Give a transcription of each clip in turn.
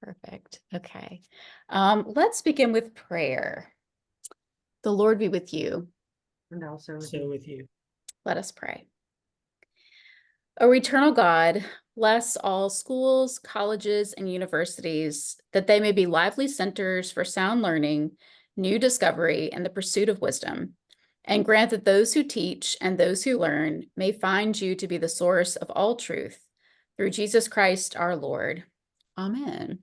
Perfect. Okay. Let's begin with prayer. The Lord be with you. And also with you. Let us pray. O eternal God, bless all schools, colleges, and universities, that they may be lively centers for sound learning, new discovery, and the pursuit of wisdom. And grant that those who teach and those who learn may find you to be the source of all truth. Through Jesus Christ our Lord. Amen.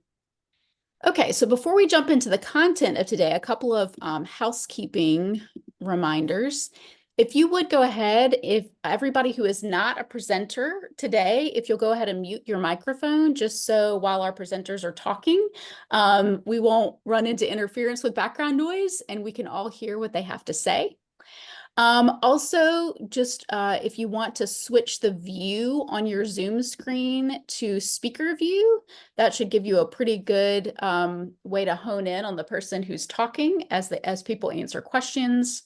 Okay, so before we jump into the content of today, a couple of housekeeping reminders. If you would go ahead, if everybody who is not a presenter today, if you'll go ahead and mute your microphone, just so while our presenters are talking, we won't run into interference with background noise and we can all hear what they have to say. Also, just if you want to switch the view on your Zoom screen to speaker view, that should give you a pretty good way to hone in on the person who's talking as people answer questions.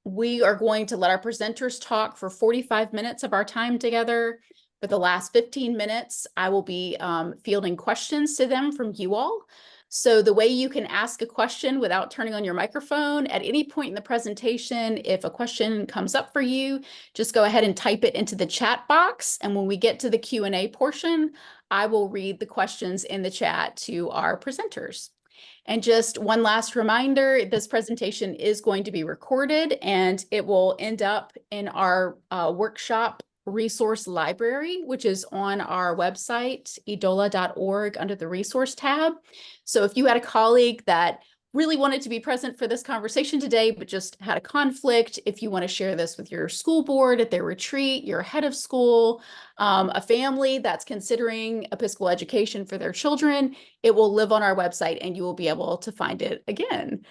We are going to let our presenters talk for 45 minutes of our time together. For the last 15 minutes, I will be fielding questions to them from you all. So the way you can ask a question without turning on your microphone at any point in the presentation, if a question comes up for you, just go ahead and type it into the chat box. And when we get to the Q&A portion, I will read the questions in the chat to our presenters. And just one last reminder, this presentation is going to be recorded and it will end up in our workshop resource library, which is on our website, edola.org, under the resource tab. So if you had a colleague that really wanted to be present for this conversation today, but just had a conflict, if you want to share this with your school board at their retreat, your head of school, a family that's considering Episcopal education for their children, it will live on our website and you will be able to find it again.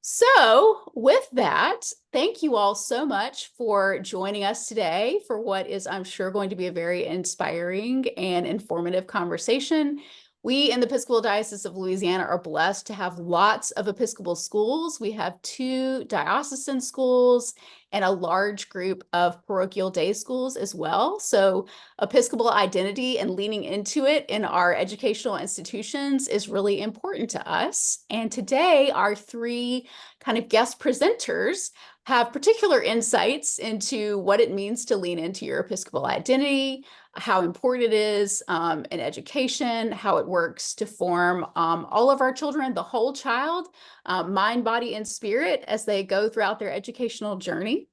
So with that, thank you all so much for joining us today for what is, I'm sure, going to be a very inspiring and informative conversation. We in the Episcopal Diocese of Louisiana are blessed to have lots of Episcopal schools. We have 2 diocesan schools and a large group of parochial day schools as well. So Episcopal identity and leaning into it in our educational institutions is really important to us. And today, our 3 kind of guest presenters have particular insights into what it means to lean into your Episcopal identity, how important it is in education, how it works to form all of our children, the whole child, mind, body, and spirit as they go throughout their educational journey.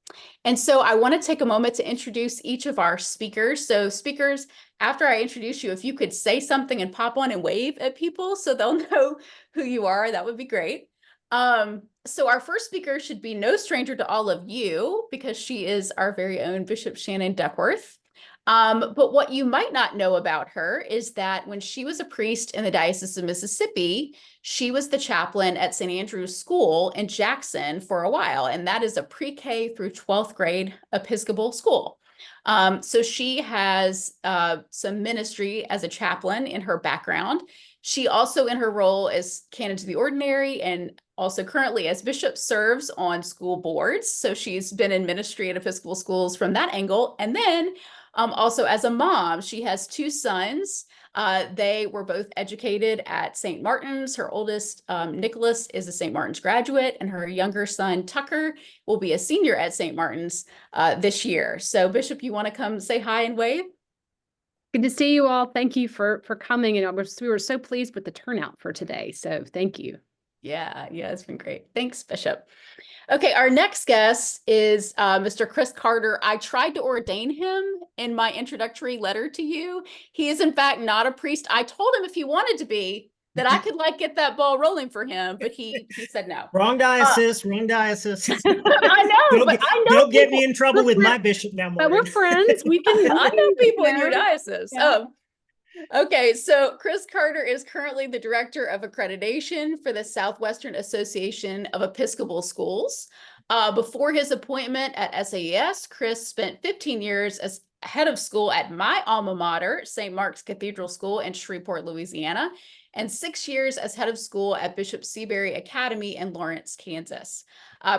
And so I want to take a moment to introduce each of our speakers. So speakers, after I introduce you, if you could say something and pop on and wave at people so they'll know who you are, that would be great. So our first speaker should be no stranger to all of you because she is our very own Bishop Shannon Duckworth. But what you might not know about her is that when she was a priest in the Diocese of Mississippi, she was the chaplain at St. Andrew's School in Jackson for a while, and that is a pre-K through 12th grade Episcopal school. So she has some ministry as a chaplain in her background. She also, in her role as canon to the ordinary and also currently as bishop, serves on school boards. So she's been in ministry at Episcopal schools from that angle. And then also as a mom, she has 2 sons. They were both educated at St. Martin's. Her oldest, Nicholas, is a St. Martin's graduate, and her younger son, Tucker, will be a senior at St. Martin's this year. So Bishop, you want to come say hi and wave? good to see you all. Thank you for coming. And we were so pleased with the turnout for today. So thank you. Yeah, it's been great. Thanks, Bishop. Okay, our next guest is Mr. Chris Carter. I tried to ordain him in my introductory letter to you. He is, in fact, not a priest. I told him if he wanted to be, that I could get that ball rolling for him, but he said no. Wrong diocese, wrong diocese. I know, but I know Don't get me in trouble with my bishop now. But we're friends. We can. I know people in your diocese. Yeah. Okay, so Chris Carter is currently the Director of Accreditation for the Southwestern Association of Episcopal Schools. Before his appointment at SAES, Chris spent 15 years head of school at my alma mater, St. Mark's Cathedral School in Shreveport, Louisiana, and 6 years as head of school at Bishop Seabury Academy in Lawrence, Kansas.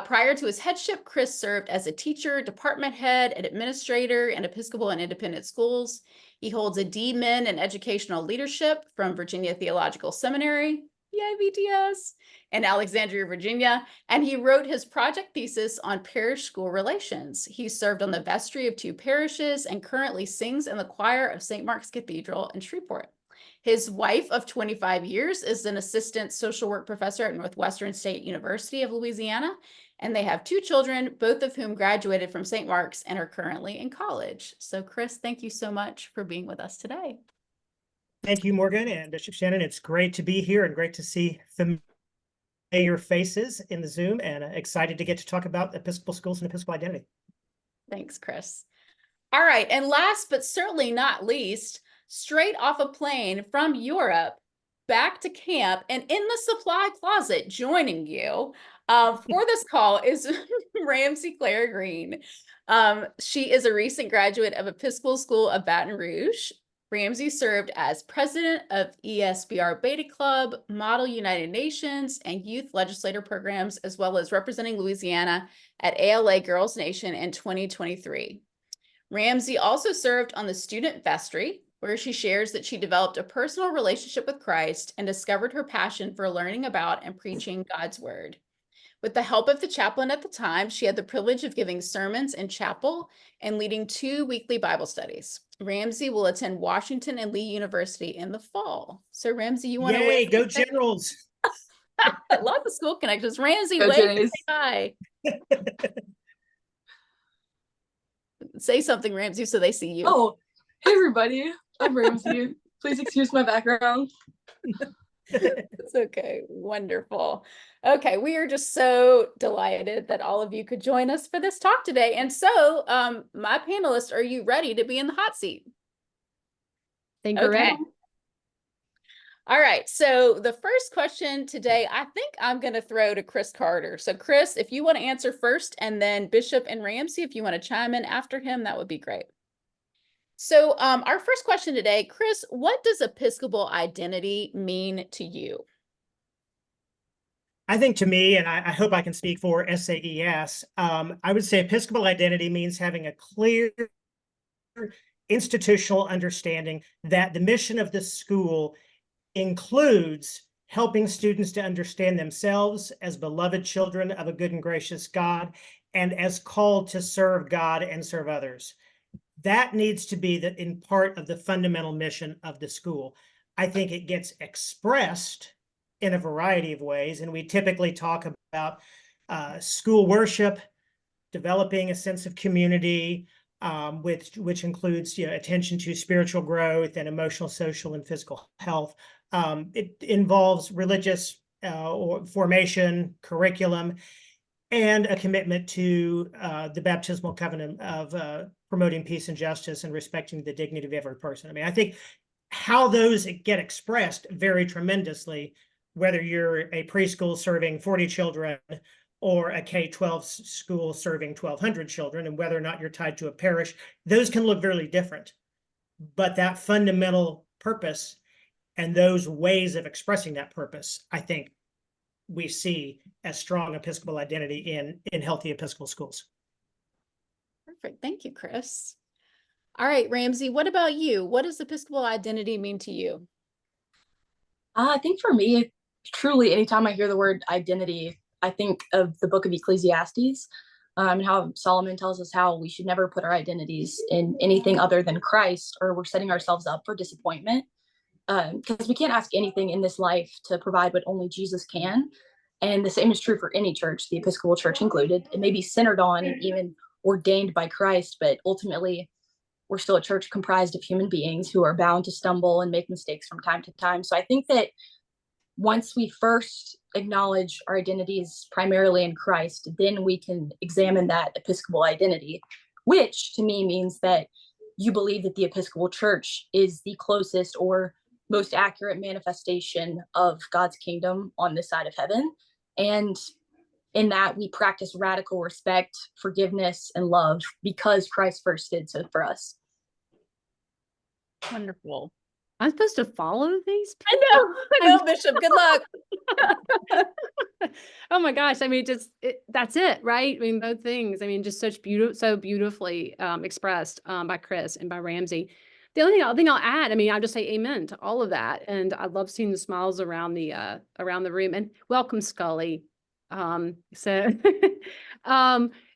Prior to his headship, Chris served as a teacher, department head, and administrator in Episcopal and independent schools. He holds a D-Min in Educational Leadership from Virginia Theological Seminary, yay VTS, in Alexandria, Virginia, and he wrote his project thesis on parish school relations. He served on the vestry of 2 parishes and currently sings in the choir of St. Mark's Cathedral in Shreveport. His wife of 25 years is an assistant social work professor at Northwestern State University of Louisiana, and they have 2 children, both of whom graduated from St. Mark's and are currently in college. So Chris, thank you so much for being with us today. Thank you, Morgan and Bishop Shannon. It's great to be here and great to see familiar faces in the Zoom, and excited to get to talk about Episcopal schools and Episcopal identity. Thanks, Chris. All right, and last but certainly not least, straight off a plane from Europe back to camp and in the supply closet joining you for this call is Ramsey Claire Greene. She is a recent graduate of Episcopal School of Baton Rouge. Ramsey served as president of ESBR Beta Club, Model United Nations, and Youth Legislator programs, as well as representing Louisiana at ALA Girls Nation in 2023. Ramsey also served on the student vestry, where she shares that she developed a personal relationship with Christ and discovered her passion for learning about and preaching God's word. With the help of the chaplain at the time, she had the privilege of giving sermons in chapel and leading 2 weekly Bible studies. Ramsey will attend Washington and Lee University in the fall. So Ramsey, you want to Yay, go Generals. Lots of school connections. Ramsey, Go wave, Jays. say hi. Say something, Ramsey, so they see you. Oh, hey everybody. I'm Ramsey. Please excuse my background. It's okay. Wonderful. Okay, we are just so delighted that all of you could join us for this talk today. And so, my panelists, are you ready to be in the hot seat? Think we're ready. All right, so the first question today, I think I'm going to throw to Chris Carter. So Chris, if you want to answer first, and then Bishop and Ramsey, if you want to chime in after him, that would be great. So our first question today, Chris, what does Episcopal identity mean to you? I think to me, and I hope I can speak for SAES, I would say Episcopal identity means having a clear institutional understanding that the mission of the school includes helping students to understand themselves as beloved children of a good and gracious God, and as called to serve God and serve others. That needs to be in part of the fundamental mission of the school. I think it gets expressed in a variety of ways, and we typically talk about school worship, developing a sense of community, which includes attention to spiritual growth and emotional, social, and physical health. It involves religious formation, curriculum, and a commitment to the baptismal covenant of promoting peace and justice and respecting the dignity of every person. I mean, I think how those get expressed vary tremendously, whether you're a preschool serving 40 children or a K-12 school serving 1,200 children, and whether or not you're tied to a parish. Those can look very different. But that fundamental purpose and those ways of expressing that purpose, I think we see as strong Episcopal identity in healthy Episcopal schools. Perfect. Thank you, Chris. All right, Ramsey, what about you? What does Episcopal identity mean to you? I think for me, truly, anytime I hear the word identity, I think of the book of Ecclesiastes, and how Solomon tells us how we should never put our identities in anything other than Christ, or we're setting ourselves up for disappointment. Because we can't ask anything in this life to provide what only Jesus can. And the same is true for any church, the Episcopal Church included. It may be centered on and even ordained by Christ, but ultimately we're still a church comprised of human beings who are bound to stumble and make mistakes from time to time. So I think that once we first acknowledge our identities primarily in Christ, then we can examine that Episcopal identity, which to me means that you believe that the Episcopal Church is the closest or most accurate manifestation of God's kingdom on this side of heaven. And in that we practice radical respect, forgiveness, and love because Christ first did so for us. Wonderful. I'm supposed to follow these I people? know, Bishop. Good luck. Oh my gosh. I mean, that's it, right? I mean, both things. I mean, just so beautifully expressed by Chris and by Ramsey. The only thing I'll add, I mean, I'll just say amen to all of that. And I love seeing the smiles around the room. And welcome, Scully. So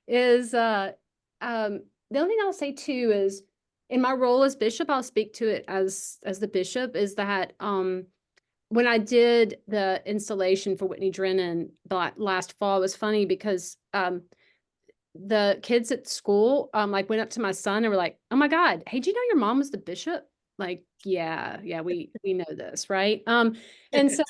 is the only thing I'll say too is, in my role as bishop, I'll speak to it as the bishop, is that when I did the installation for Whitney Drennan last fall, it was funny because the kids at school like went up to my son and were like, "Oh my God, hey, do you know your mom was the bishop?" Like, yeah, we know this, right? And so,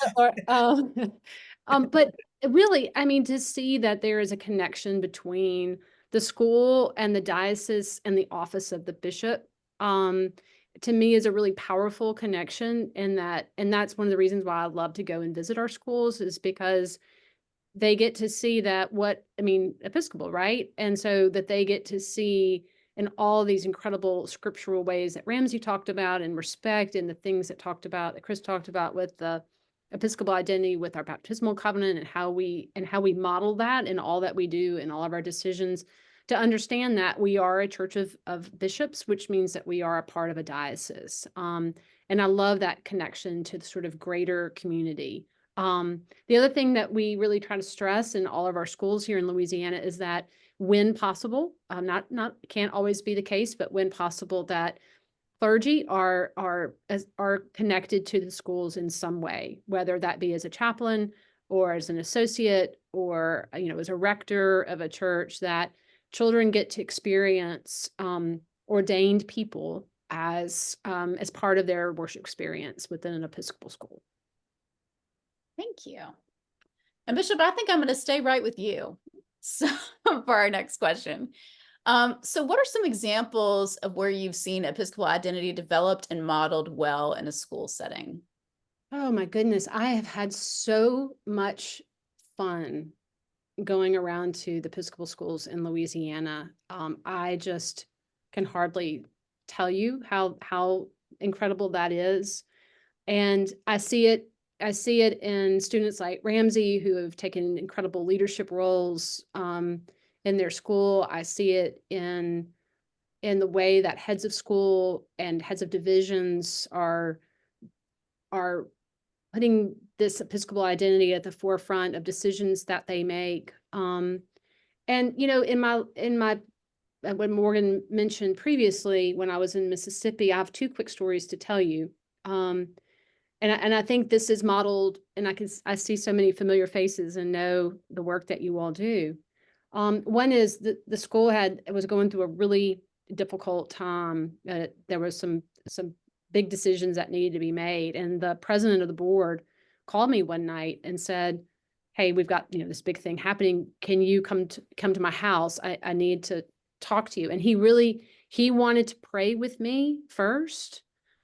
but really, I mean, to see that there is a connection between the school and the diocese and the office of the bishop, to me is a really powerful connection. And that's one of the reasons why I love to go and visit our schools, is because they get to see Episcopal, right? And so that they get to see in all these incredible scriptural ways that Ramsey talked about, and respect, and the things that Chris talked about with the Episcopal identity, with our baptismal covenant, and how we model that in all that we do and all of our decisions, to understand that we are a church of bishops, which means that we are a part of a diocese. And I love that connection to the sort of greater community. The other thing that we really try to stress in all of our schools here in Louisiana is that, when possible, can't always be the case, but when possible, that clergy are connected to the schools in some way, whether that be as a chaplain or as an associate, or as a rector of a church, that children get to experience ordained people as part of their worship experience within an Episcopal school. Thank you. And Bishop, I think I'm going to stay right with you. So for our next question. So what are some examples of where you've seen Episcopal identity developed and modeled well in a school setting? Oh my goodness. I have had so much fun going around to the Episcopal schools in Louisiana. I just can hardly tell you how incredible that is. And I see it in students like Ramsey, who have taken incredible leadership roles in their school. I see it in the way that heads of school and heads of divisions are putting this Episcopal identity at the forefront of decisions that they make. And in my when Morgan mentioned previously, when I was in Mississippi, I have two quick stories to tell you. And I think this is modeled, and I see so many familiar faces and know the work that you all do. One is the school was going through a really difficult time. There was some big decisions that needed to be made, and the president of the board called me one night and said, "Hey, we've got this big thing happening. Can you come to my house? I need to talk to you." And he wanted to pray with me first.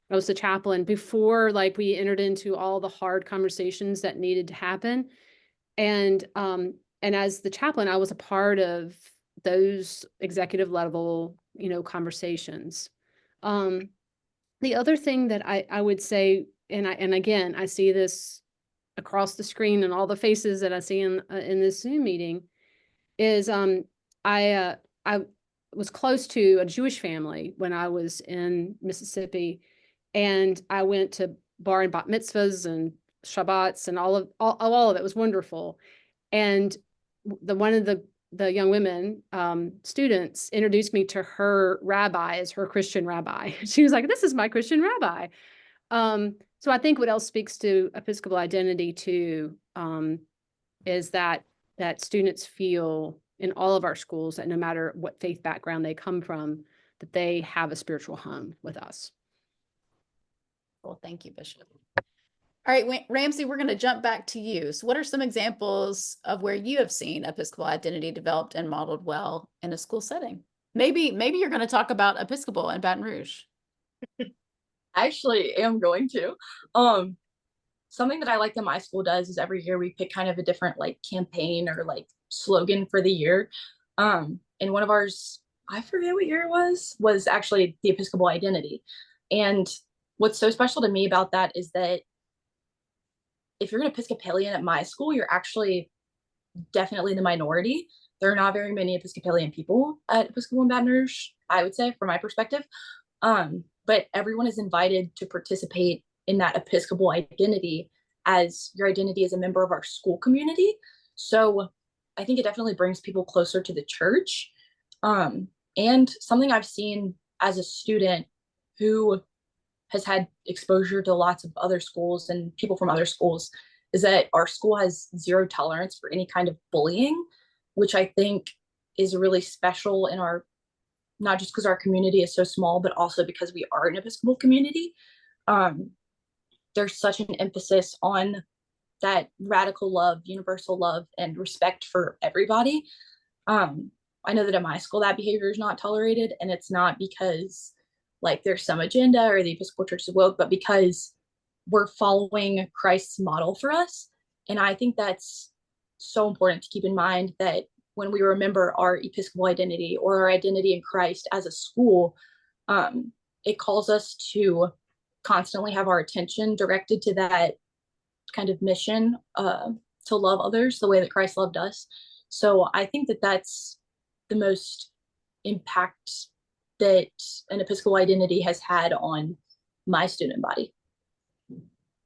I was the chaplain before, we entered into all the hard conversations that needed to happen. And as the chaplain, I was a part of those executive level, conversations. The other thing that I would say, and again, I see this across the screen and all the faces that I see in this Zoom meeting, is I was close to a Jewish family when I was in Mississippi. And I went to bar and bat mitzvahs and Shabbats, and all of it was wonderful. And one of the young women, students, introduced me to her rabbi as her Christian rabbi. She was like, "This is my Christian rabbi." So I think what else speaks to Episcopal identity too, is that students feel in all of our schools that no matter what faith background they come from, that they have a spiritual home with us. Well, thank you, Bishop. All right, Ramsey, we're going to jump back to you. So what are some examples of where you have seen Episcopal identity developed and modeled well in a school setting? Maybe you're going to talk about Episcopal in Baton Rouge. I actually am going to. Something that I like that my school does is every year we pick kind of a different campaign or slogan for the year. And one of ours, I forget what year it was actually the Episcopal identity. And what's so special to me about that is that if you're an Episcopalian at my school, you're actually definitely the minority. There are not very many Episcopalian people at Episcopal in Baton Rouge, I would say, from my perspective. But everyone is invited to participate in that Episcopal identity as your identity as a member of our school community. So I think it definitely brings people closer to the church. And something I've seen as a student who has had exposure to lots of other schools and people from other schools is that our school has zero tolerance for any kind of bullying, which I think is really special in our, not just because our community is so small, but also because we are an Episcopal community. There's such an emphasis on that radical love, universal love, and respect for everybody. I know that at my school that behavior is not tolerated, and it's not because like there's some agenda or the Episcopal Church is woke, but because we're following Christ's model for us. And I think that's so important to keep in mind, that when we remember our Episcopal identity or our identity in Christ as a school, it calls us to constantly have our attention directed to that kind of mission, to love others the way that Christ loved us. So I think that that's the most impact that an Episcopal identity has had on my student body.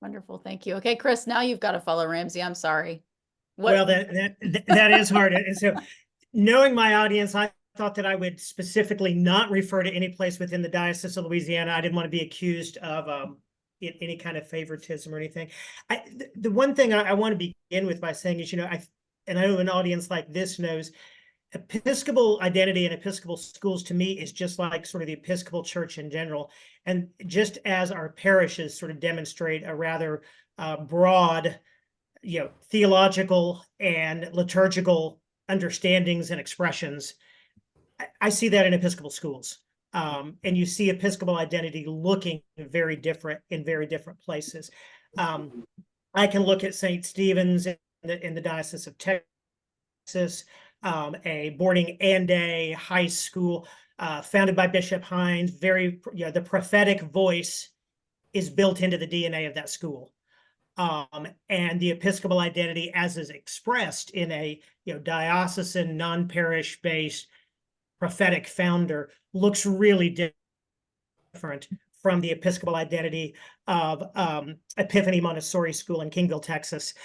Wonderful. Thank you. Okay, Chris, now you've got to follow Ramsey. I'm sorry. Well, that is hard. And so knowing my audience, I thought that I would specifically not refer to any place within the Diocese of Louisiana. I didn't want to be accused of any kind of favoritism or anything. The one thing I want to begin with by saying is, I know an audience like this knows Episcopal identity and Episcopal schools to me is just like sort of the Episcopal Church in general. And just as our parishes sort of demonstrate a rather broad, theological and liturgical understandings and expressions, I see that in Episcopal schools. And you see Episcopal identity looking very different in very different places. I can look at St. Stephen's in the Diocese of Texas, a boarding and day high school founded by Bishop Hines. The prophetic voice is built into the DNA of that school. And the Episcopal identity, as is expressed in a diocesan, non-parish based prophetic founder, looks really different from the Episcopal identity of Epiphany Montessori School in Kingville, Texas,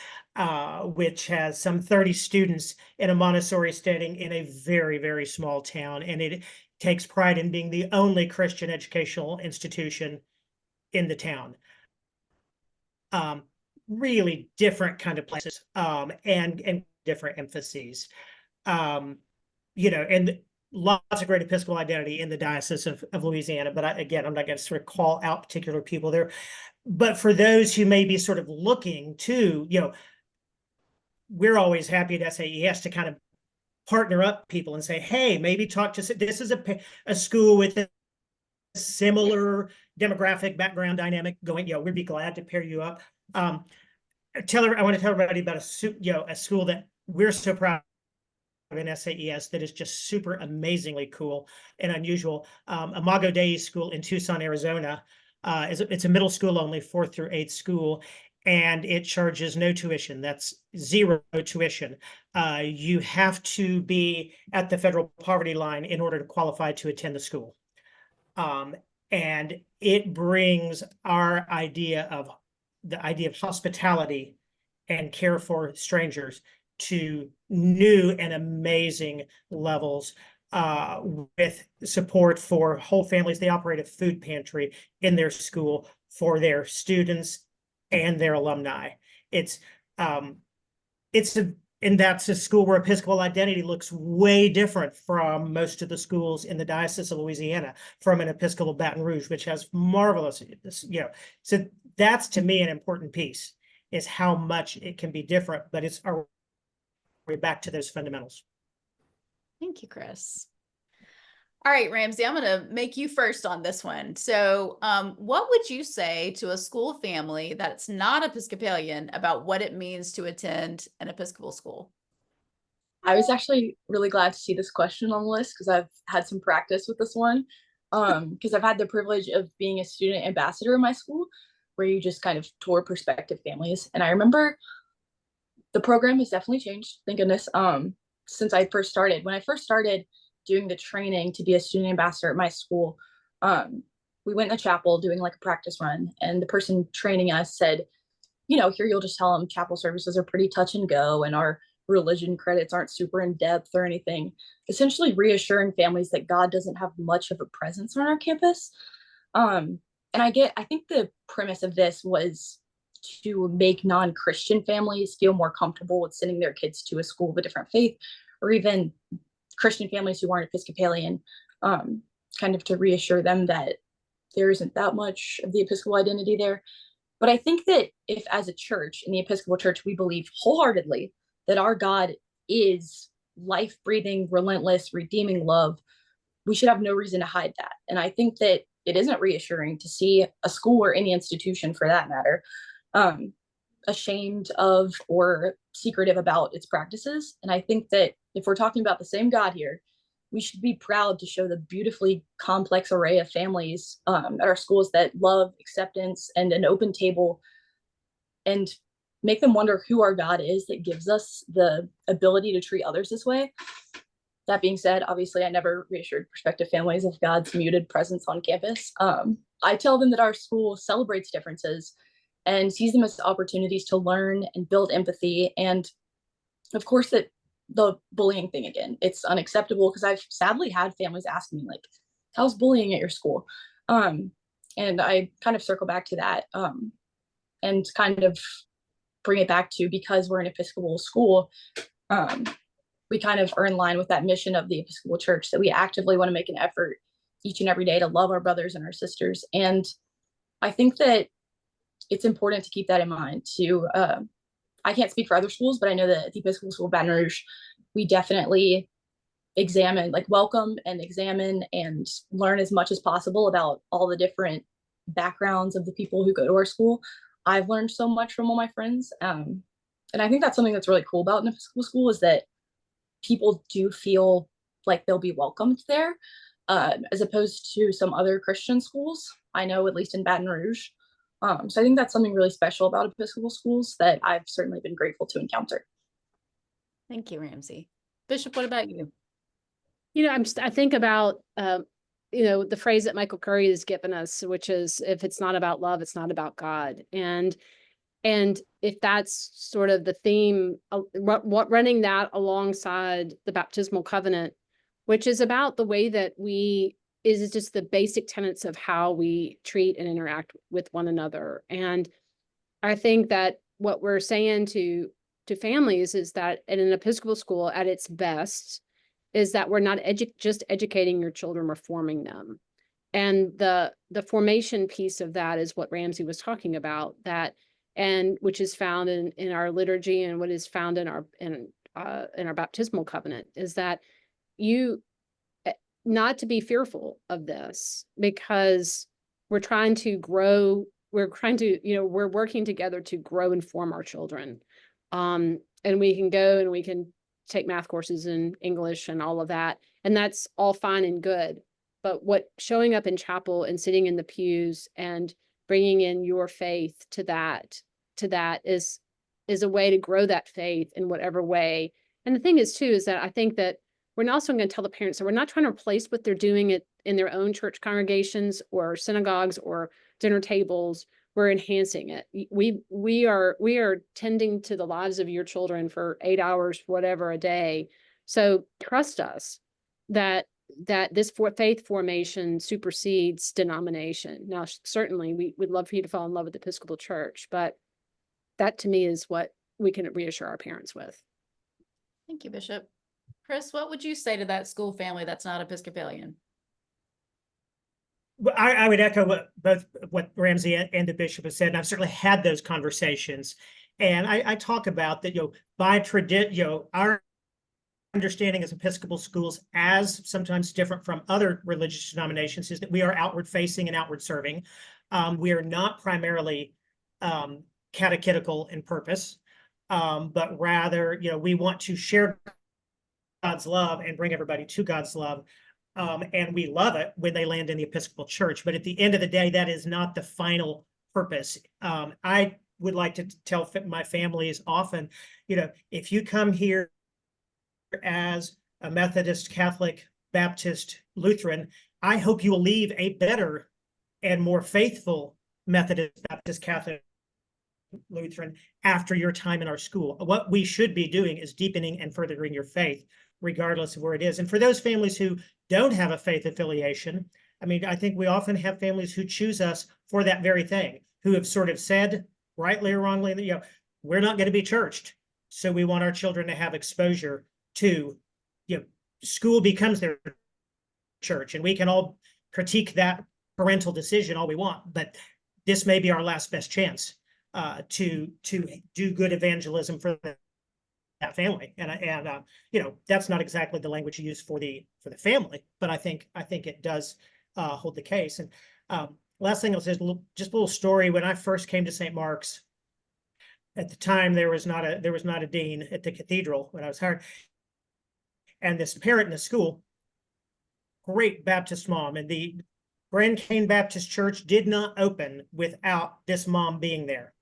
which has some 30 students in a Montessori setting in a very, very small town. And it takes pride in being the only Christian educational institution in the town. Really different kind of places, and different emphases. And lots of great Episcopal identity in the Diocese of Louisiana, but I'm not going to sort of call out particular people there. But for those who may be sort of looking to, we're always happy at SAES to kind of partner up people and say, hey, maybe talk to, this is a school with a similar demographic background dynamic going, we'd be glad to pair you up. I want to tell everybody about a school that we're so proud of in SAES that is just super amazingly cool and unusual. Imago Dei School in Tucson, Arizona. It's a middle school only, 4th through 8th school, and it charges no tuition. That's zero tuition. You have to be at the federal poverty line in order to qualify to attend the school. And it brings the idea of hospitality and care for strangers to new and amazing levels, with support for whole families. They operate a food pantry in their school for their students and their alumni. And that's a school where Episcopal identity looks way different from most of the schools in the Diocese of Louisiana, from an Episcopal Baton Rouge, which has marvelous, so that's to me an important piece, is how much it can be different, but it's we're back to those fundamentals. Thank you, Chris. All right, Ramsey, I'm going to make you first on this one. So what would you say to a school family that's not Episcopalian about what it means to attend an Episcopal school? I was actually really glad to see this question on the list because I've had some practice with this one. because I've had the privilege of being a student ambassador in my school, where you just kind of tour prospective families. And I remember the program has definitely changed, thank goodness, since I first started. When I first started doing the training to be a student ambassador at my school, we went in the chapel doing like a practice run, and the person training us said, you know, here you'll just tell them chapel services are pretty touch and go, and our religion credits aren't super in depth or anything, essentially reassuring families that God doesn't have much of a presence on our campus. And I think the premise of this was to make non-Christian families feel more comfortable with sending their kids to a school of a different faith, or even Christian families who aren't Episcopalian, kind of to reassure them that there isn't that much of the Episcopal identity there. But I think that if, as a church, in the Episcopal Church, we believe wholeheartedly that our God is life-breathing, relentless, redeeming love, we should have no reason to hide that. And I think that it isn't reassuring to see a school, or any institution for that matter, ashamed of or secretive about its practices. And I think that if we're talking about the same God here, we should be proud to show the beautifully complex array of families at our schools that love acceptance and an open table, and make them wonder who our God is that gives us the ability to treat others this way. That being said, obviously, I never reassured prospective families of God's muted presence on campus. I tell them that our school celebrates differences and sees them as opportunities to learn and build empathy. And of course, that the bullying thing, again, it's unacceptable, because I've sadly had families ask me, like, how's bullying at your school? And I kind of circle back to that, and kind of bring it back to, because we're an Episcopal school, we kind of are in line with that mission of the Episcopal Church, that we actively want to make an effort each and every day to love our brothers and our sisters. And I think that it's important to keep that in mind too. I can't speak for other schools, but I know that at the Episcopal School of Baton Rouge, we definitely welcome and examine and learn as much as possible about all the different backgrounds of the people who go to our school. I've learned so much from all my friends. And I think that's something that's really cool about an Episcopal school, is that people do feel like they'll be welcomed there, as opposed to some other Christian schools, I know, at least in Baton Rouge. So I think that's something really special about Episcopal schools that I've certainly been grateful to encounter. Thank you, Ramsey. Bishop, what about you? You know, I think about, the phrase that Michael Curry has given us, which is, if it's not about love, it's not about God. And if that's sort of the theme, what running that alongside the baptismal covenant, which is about the way that is just the basic tenets of how we treat and interact with one another. And I think that what we're saying to families is that in an Episcopal school at its best is that we're not just educating your children, we're forming them. And the formation piece of that is what Ramsey was talking about, and which is found in our liturgy, and what is found in our baptismal covenant, is that you not to be fearful of this, because we're trying to grow. We're working together to grow and form our children. And we can go and we can take math courses in English and all of that. And that's all fine and good. But what showing up in chapel and sitting in the pews and bringing in your faith to that is a way to grow that faith in whatever way. And the thing is too, is that I think that we're also going to tell the parents that we're not trying to replace what they're doing in their own church congregations or synagogues or dinner tables. We're enhancing it. We are tending to the lives of your children for 8 hours, whatever, a day. So trust us that this faith formation supersedes denomination. Now, certainly we would love for you to fall in love with the Episcopal Church, but that to me is what we can reassure our parents with. Thank you, Bishop. Chris, what would you say to that school family that's not Episcopalian? I would echo both what Ramsey and the bishop have said, and I've certainly had those conversations. And I talk about that, by tradition, our understanding as Episcopal schools, as sometimes different from other religious denominations, is that we are outward facing and outward serving. We are not primarily catechetical in purpose, but rather, we want to share God's love and bring everybody to God's love. And we love it when they land in the Episcopal Church. But at the end of the day, that is not the final purpose. I would like to tell my families often, if you come here as a Methodist, Catholic, Baptist, Lutheran, I hope you will leave a better and more faithful Methodist, Baptist, Catholic, Lutheran after your time in our school. What we should be doing is deepening and furthering your faith, regardless of where it is. And for those families who don't have a faith affiliation, I mean, I think we often have families who choose us for that very thing, who have sort of said, rightly or wrongly, that, we're not going to be churched. So we want our children to have exposure to, school becomes their church. And we can all critique that parental decision all we want, but this may be our last best chance to do good evangelism for that family. And that's not exactly the language you use for the family, but I think it does hold the case. And last thing I'll say is just a little story. When I first came to St. Mark's, at the time there was not a dean at the cathedral when I was hired, and this parent in the school, great Baptist mom, and the Grand Cane Baptist Church did not open without this mom being there.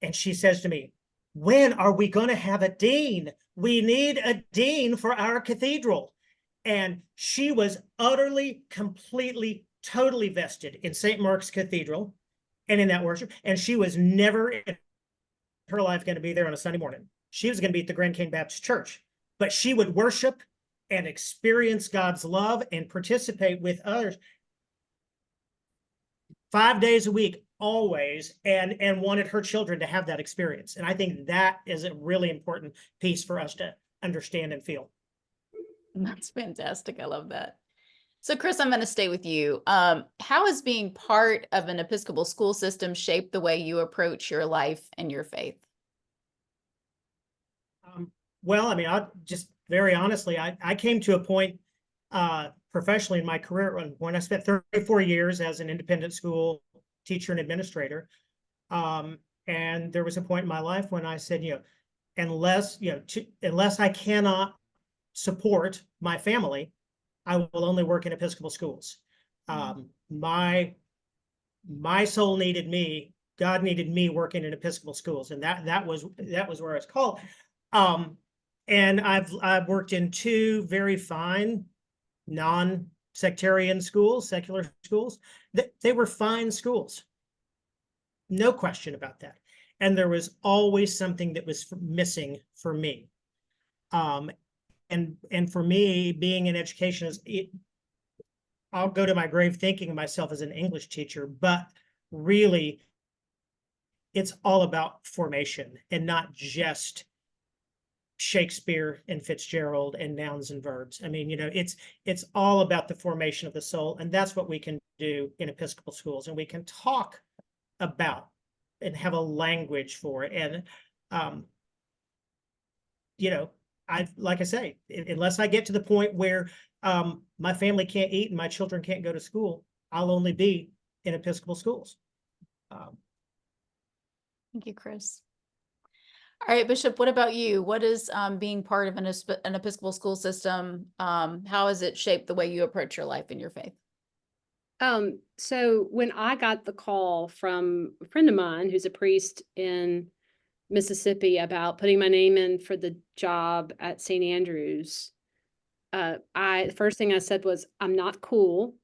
And she says to me, "When are we going to have a dean? We need a dean for our cathedral." And she was utterly, completely, totally vested in St. Mark's Cathedral and in that worship. And she was never in her life going to be there on a Sunday morning. She was going to be at the Grand Cane Baptist Church, but she would worship and experience God's love and participate with others 5 days a week, always, and wanted her children to have that experience. And I think that is a really important piece for us to understand and feel. That's fantastic. I love that. So Chris, I'm going to stay with you. How has being part of an Episcopal school system shaped the way you approach your life and your faith? Well, I mean, I just very honestly, I came to a point professionally in my career when I spent 34 years as an independent school teacher and administrator. And there was a point in my life when I said, unless I cannot support my family, I will only work in Episcopal schools. My soul needed me. God needed me working in Episcopal schools, and that was where I was called. And I've worked in two very fine non-sectarian schools, secular schools. They were fine schools, no question about that. And there was always something that was missing for me. And for me, being in education I'll go to my grave thinking of myself as an English teacher, but really it's all about formation and not just Shakespeare and Fitzgerald and nouns and verbs. I mean, it's all about the formation of the soul. And that's what we can do in Episcopal schools. And we can talk about and have a language for it. And, like I say, unless I get to the point where my family can't eat and my children can't go to school, I'll only be in Episcopal schools. Thank you, Chris. All right, Bishop, what about you? What is being part of an Episcopal school system? How has it shaped the way you approach your life and your faith? So when I got the call from a friend of mine who's a priest in Mississippi about putting my name in for the job at St. Andrews, the first thing I said was, I'm not cool.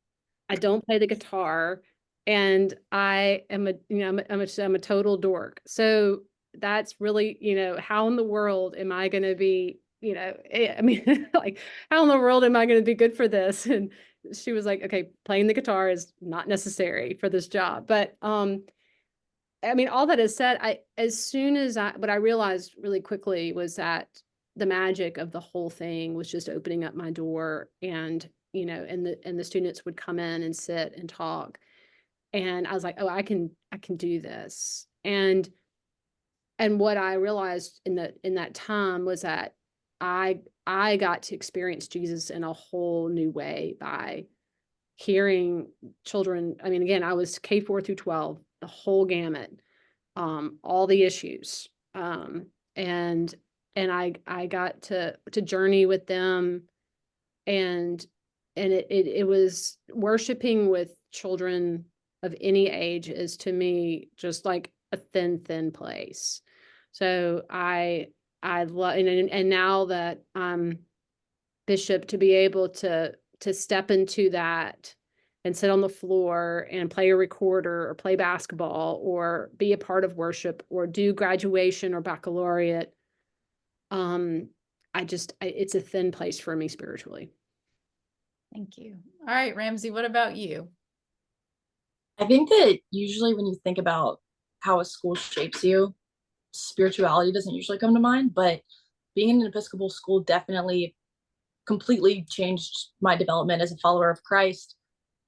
I don't play the guitar, and I am I'm a total dork. So that's really, how in the world am I going to be, I mean, like, how in the world am I going to be good for this? And she was like, okay, playing the guitar is not necessary for this job. But, I mean, all that is said, what I realized really quickly was that the magic of the whole thing was just opening up my door, and, and the students would come in and sit and talk. And I was like, oh, I can do this. And what I realized in that time was that I got to experience Jesus in a whole new way by hearing children. I mean, again, I was K4 through 12, the whole gamut, all the issues. And I got to journey with them And it was worshiping with children of any age is, to me, just like a thin place. So I love, and now that I'm bishop, to be able to step into that and sit on the floor and play a recorder or play basketball or be a part of worship or do graduation or baccalaureate. It's a thin place for me spiritually. Thank you. All right, Ramsey, what about you? I think that usually when you think about how a school shapes you, spirituality doesn't usually come to mind, but being in an Episcopal school definitely completely changed my development as a follower of Christ,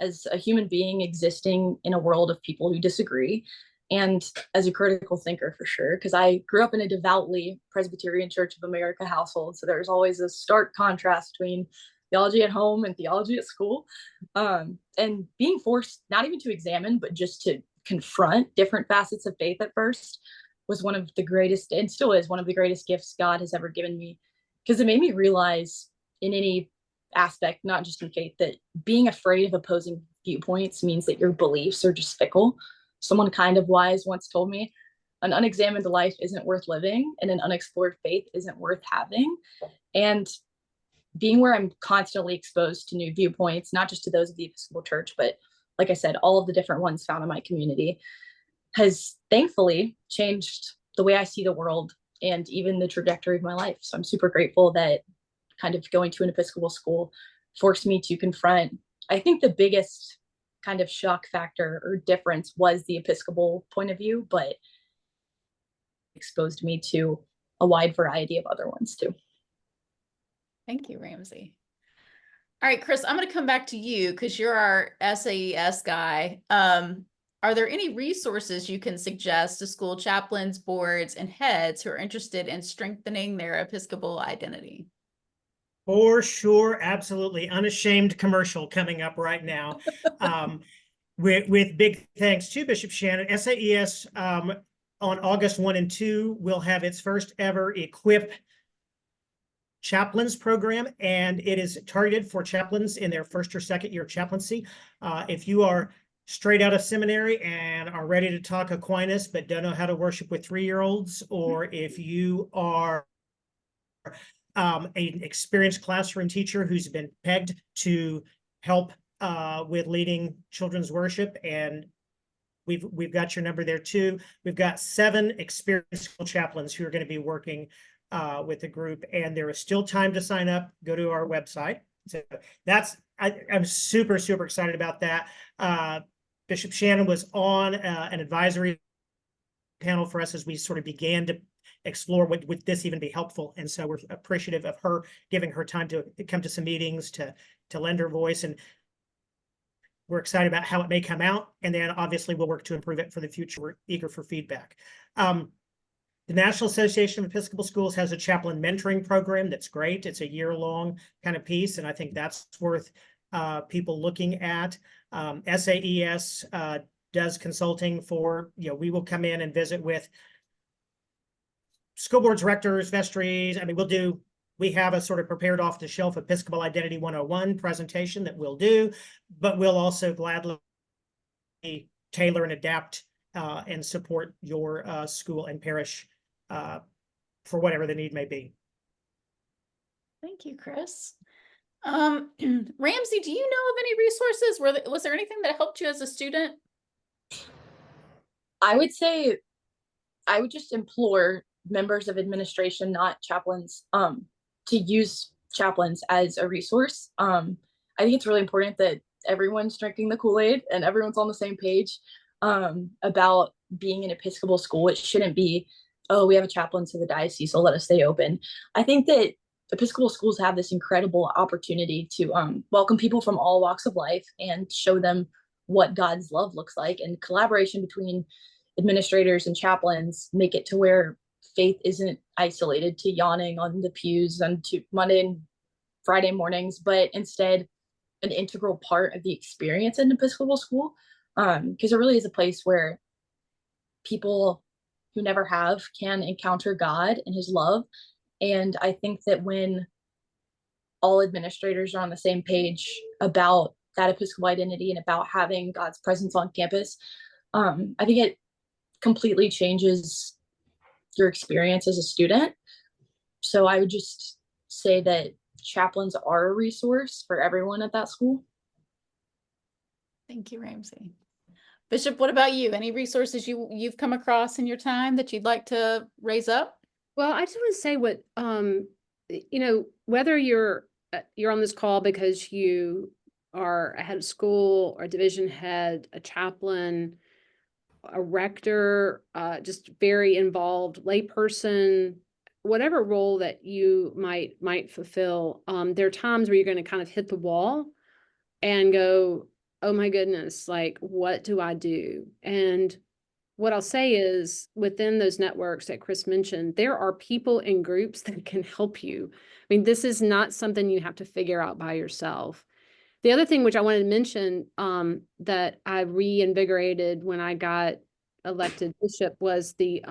as a human being existing in a world of people who disagree, and as a critical thinker for sure, because I grew up in a devoutly Presbyterian Church of America household. So there's always a stark contrast between theology at home and theology at school. And being forced not even to examine, but just to confront different facets of faith at first was one of the greatest, and still is one of the greatest gifts God has ever given me, because it made me realize in any aspect, not just in faith, that being afraid of opposing viewpoints means that your beliefs are just fickle. Someone kind of wise once told me, an unexamined life isn't worth living, and an unexplored faith isn't worth having. And being where I'm constantly exposed to new viewpoints, not just to those of the Episcopal Church, but like I said, all of the different ones found in my community, has thankfully changed the way I see the world and even the trajectory of my life. So I'm super grateful that kind of going to an Episcopal school forced me to confront, I think the biggest kind of shock factor or difference was the Episcopal point of view, but exposed me to a wide variety of other ones too. Thank you, Ramsey. All right, Chris, I'm going to come back to you because you're our SAES guy. Are there any resources you can suggest to school chaplains, boards, and heads who are interested in strengthening their Episcopal identity? For sure, absolutely. Unashamed commercial coming up right now. With big thanks to Bishop Shannon. SAES on August 1 and 2 will have its first ever Equip chaplains program, and it is targeted for chaplains in their first or second year of chaplaincy. If you are straight out of seminary and are ready to talk Aquinas but don't know how to worship with 3-year-olds, or if you are an experienced classroom teacher who's been pegged to help with leading children's worship, and we've got your number there too. We've got 7 experienced school chaplains who are going to be working with the group, and there is still time to sign up. Go to our website. So I'm super excited about that. Bishop Shannon was on an advisory panel for us as we sort of began to explore would this even be helpful, and so we're appreciative of her giving her time to come to some meetings to lend her voice, and we're excited about how it may come out, and then obviously we'll work to improve it for the future. We're eager for feedback. The National Association of Episcopal Schools has a chaplain mentoring program that's great. It's a year-long kind of piece, and I think that's worth people looking at. SAES does consulting for, we will come in and visit with school board directors, vestries. I mean, we have a sort of prepared off-the-shelf Episcopal Identity 101 presentation that we'll do, but we'll also gladly tailor and adapt and support your school and parish for whatever the need may be. Thank you, Chris. Ramsey, do you know of any resources? Was there anything that helped you as a student? I would say I would just implore members of administration, not chaplains, to use chaplains as a resource. I think it's really important that everyone's drinking the Kool-Aid and everyone's on the same page about being an Episcopal school. It shouldn't be, oh, we have a chaplain to the diocese, so let us stay open. I think that Episcopal schools have this incredible opportunity to welcome people from all walks of life and show them what God's love looks like, and collaboration between administrators and chaplains make it to where faith isn't isolated to yawning on the pews and to Monday and Friday mornings, but instead an integral part of the experience in an Episcopal school, because it really is a place where people who never have can encounter God and his love. And I think that when all administrators are on the same page about that Episcopal identity and about having God's presence on campus, I think it completely changes your experience as a student. So I would just say that chaplains are a resource for everyone at that school. Thank you, Ramsey. Bishop, what about you? Any resources you've come across in your time that you'd like to raise up? Well, I just want to say what, whether you're on this call because you are a head of school or a division head, a chaplain, a rector, just very involved layperson, whatever role that you might fulfill, there are times where you're going to kind of hit the wall and go, oh my goodness, like, what do I do? And what I'll say is within those networks that Chris mentioned, there are people and groups that can help you. I mean, this is not something you have to figure out by yourself. The other thing which I wanted to mention that I reinvigorated when I got elected bishop was the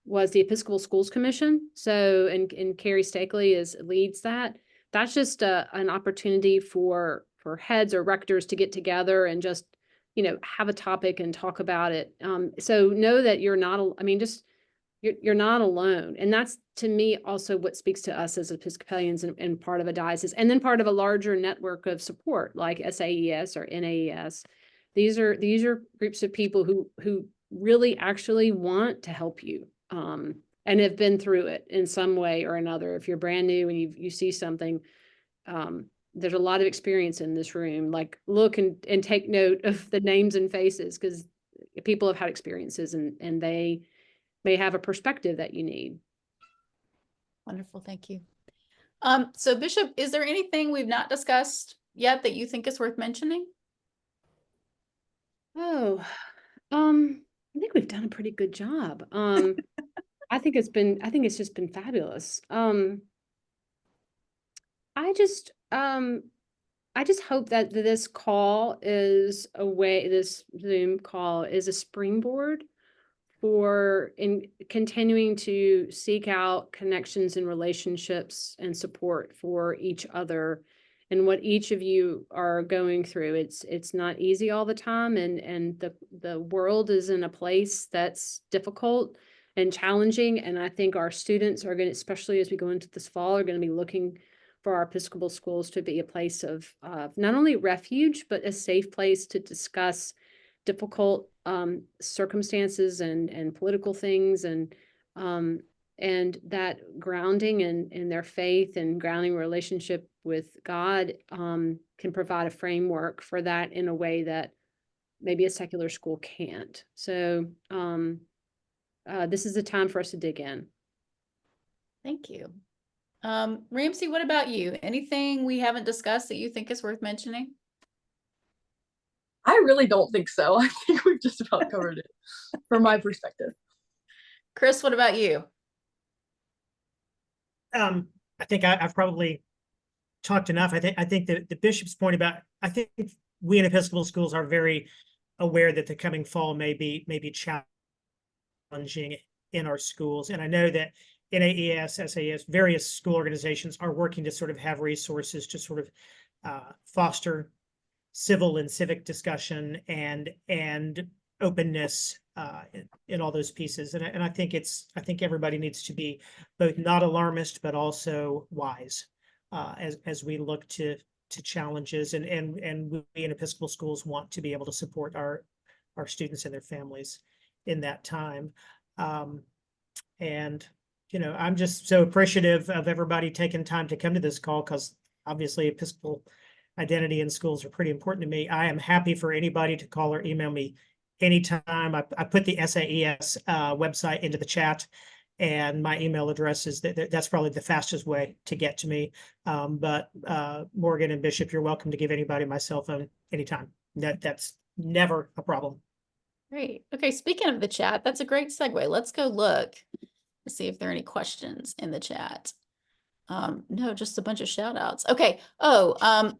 Episcopal Schools Commission. So, and Carrie Stakely leads that. That's just an opportunity for heads or rectors to get together and just, have a topic and talk about it. So know that you're not, you're not alone. And that's, to me, also what speaks to us as Episcopalians and part of a diocese, and then part of a larger network of support like SAES or NAES. These are groups of people who really actually want to help you and have been through it in some way or another. If you're brand new and you see something, there's a lot of experience in this room. Like, look and take note of the names and faces, because people have had experiences and they may have a perspective that you need. Wonderful, thank you. So Bishop, is there anything we've not discussed yet that you think is worth mentioning? Oh, I think we've done a pretty good job. I think it's just been fabulous. I just hope that this call is this Zoom call is a springboard for continuing to seek out connections and relationships and support for each other and what each of you are going through. It's not easy all the time, and the world is in a place that's difficult and challenging. And I think our students are going to, especially as we go into this fall, are going to be looking for our Episcopal schools to be a place of not only refuge, but a safe place to discuss difficult circumstances and political things, and that grounding in their faith and grounding relationship with God can provide a framework for that in a way that maybe a secular school can't. So this is a time for us to dig in. Thank you. Ramsey, what about you? Anything we haven't discussed that you think is worth mentioning? I really don't think so. I think we've just about covered it from my perspective. Chris, what about you? I think I've probably talked enough. I think the bishop's point about, I think we in Episcopal schools are very aware that the coming fall may be challenging in our schools. And I know that NAES, SAS, various school organizations are working to sort of have resources to sort of foster civil and civic discussion and openness in all those pieces. And I think everybody needs to be both not alarmist, but also wise as we look to challenges. And we in Episcopal schools want to be able to support our students and their families in that time. And I'm just so appreciative of everybody taking time to come to this call, because obviously Episcopal identity in schools are pretty important to me. I am happy for anybody to call or email me anytime. I put the SAES website into the chat, and my email address is that's probably the fastest way to get to me. But Morgan and Bishop, you're welcome to give anybody my cell phone anytime. That's never a problem. Great. Okay, speaking of the chat, that's a great segue. Let's go look to see if there are any questions in the chat. No, just a bunch of shout outs. Okay.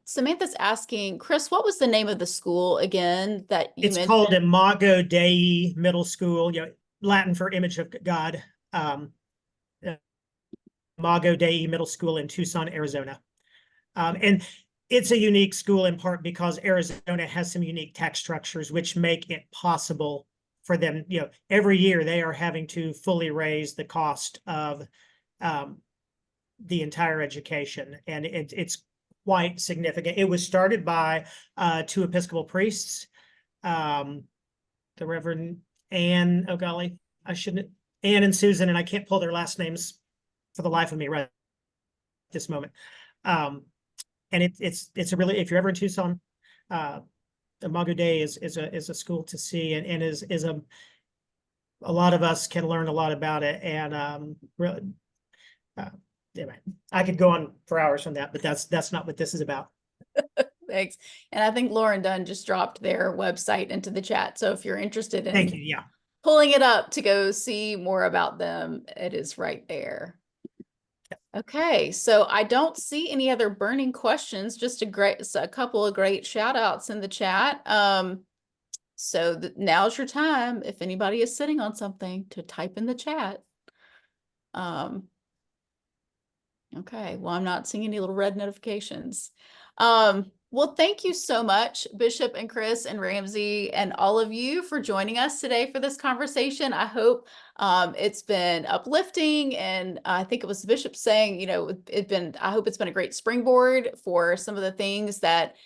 Samantha's asking, Chris, what was the name of the school again that you mentioned? It's called Imago Dei Middle School, Latin for Image of God. Imago Dei Middle School in Tucson, Arizona. And it's a unique school in part because Arizona has some unique tax structures which make it possible for them. You know, every year they are having to fully raise the cost of the entire education, and it's quite significant. It was started by 2 Episcopal priests, the Reverend Anne, oh golly, I shouldn't, Anne and Susan, and I can't pull their last names for the life of me right at this moment. And it's a really, if you're ever in Tucson, Imago Dei is a school to see, and is a lot of us can learn a lot about it. And really, anyway, I could go on for hours on that, but that's not what this is about. Thanks. And I think Lauren Dunn just dropped their website into the chat. So if you're interested in Thank you. Yeah. pulling it up to go see more about them, it is right there. Okay, so I don't see any other burning questions, just a couple of great shout outs in the chat. So now's your time, if anybody is sitting on something, to type in the chat. Okay, well, I'm not seeing any little red notifications. Well, thank you so much, Bishop and Chris and Ramsey and all of you for joining us today for this conversation. I hope it's been uplifting, and I think it was the Bishop saying, you know, I hope it's been a great springboard for some of the things that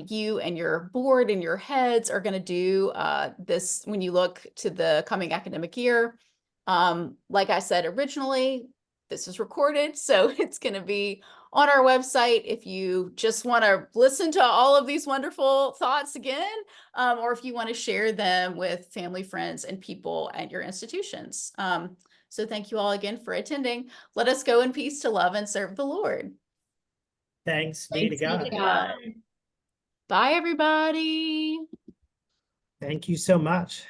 you and your board and your heads are going to do this when you look to the coming academic year. Like I said originally, this is recorded, so it's going to be on our website if you just want to listen to all of these wonderful thoughts again, or if you want to share them with family, friends, and people at your institutions. So thank you all again for attending. Let us go in peace to love and serve the Lord. Thanks be to God. Bye, everybody. Thank you so much.